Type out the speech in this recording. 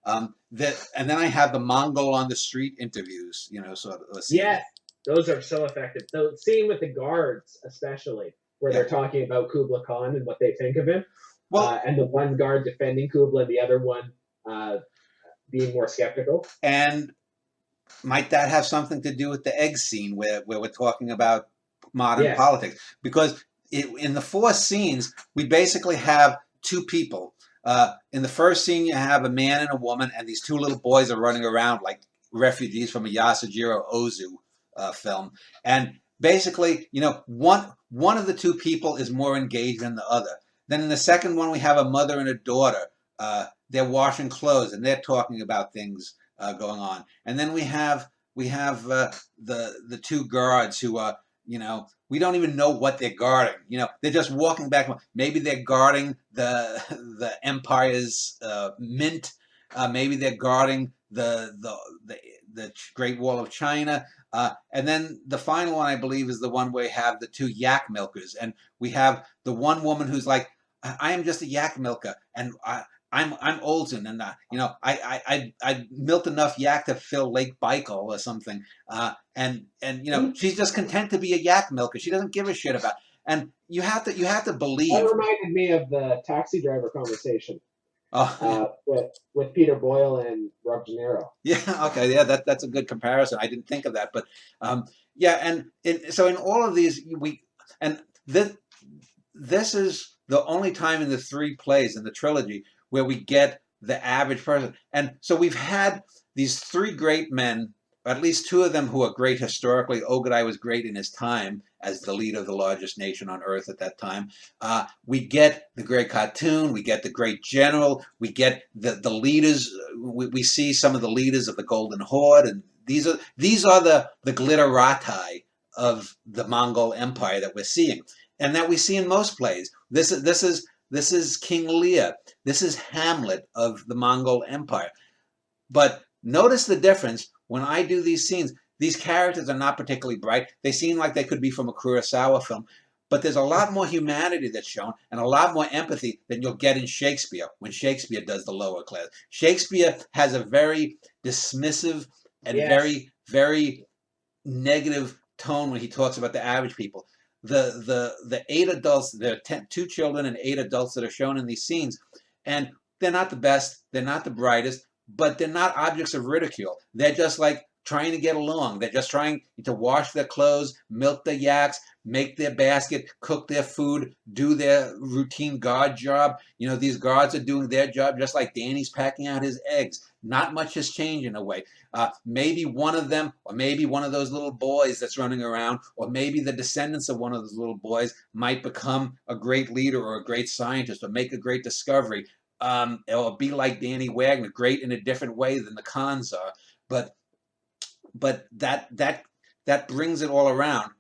And then I have the Mongol on the Street interviews, sort of a scene. Yes, those are so effective. The scene with the guards, especially, where Yeah. they're talking about Kubla Khan and what they think of him, Well, and the one guard defending Kubla, and the other one uh, being more skeptical. and might that have something to do with the egg scene where we're talking about modern Yes. politics? Because in the four scenes, we basically have two people. In the first scene, you have a man and a woman, and these two little boys are running around like refugees from a Yasujiro Ozu film. And basically, one of the two people is more engaged than the other. Then in the second one, we have a mother and a daughter. They're washing clothes and they're talking about things going on. And then we have the two guards who we don't even know what they're guarding. They're just walking back. Maybe they're guarding the empire's mint. Maybe they're guarding the Great Wall of China. And then the final one, I believe, is the one where we have the two yak milkers, and we have the one woman who's like, "I am just a yak milker, and I'm Olsen, and I milked enough yak to fill Lake Baikal or something, and she's just content to be a yak milker. She doesn't give a shit about." And you have to That believe. reminded me of the taxi driver conversation Oh, with Peter Boyle and Rob De Niro. yeah, okay, yeah, that's a good comparison. I didn't think of that, but yeah, and so in all of these, and this is the only time in the three plays in the trilogy where we get the average person. And so we've had these three great men, at least two of them who are great historically. Ogadai was great in his time as the leader of the largest nation on earth at that time. We get the great cartoon, we get the great general, we get the leaders. We see some of the leaders of the Golden Horde, and these are the glitterati of the Mongol Empire that we're seeing, and that we see in most plays. This is King Lear. This is Hamlet of the Mongol Empire. But notice the difference when I do these scenes. These characters are not particularly bright. They seem like they could be from a Kurosawa film. But there's a lot more humanity that's shown and a lot more empathy than you'll get in Shakespeare when Shakespeare does the lower class. Shakespeare has a very dismissive and Yes. very, very negative tone when he talks about the average people. The eight adults, there are two children and eight adults that are shown in these scenes, and they're not the best, they're not the brightest, but they're not objects of ridicule. They're just like trying to get along. They're just trying to wash their clothes, milk their yaks, make their basket, cook their food, do their routine guard job. These guards are doing their job just like Danny's packing out his eggs. Not much has changed in a way. Maybe one of them, or maybe one of those little boys that's running around, or maybe the descendants of one of those little boys might become a great leader or a great scientist or make a great discovery. Or be like Danny Wagner, great in a different way than the Khans are. But that brings it all around.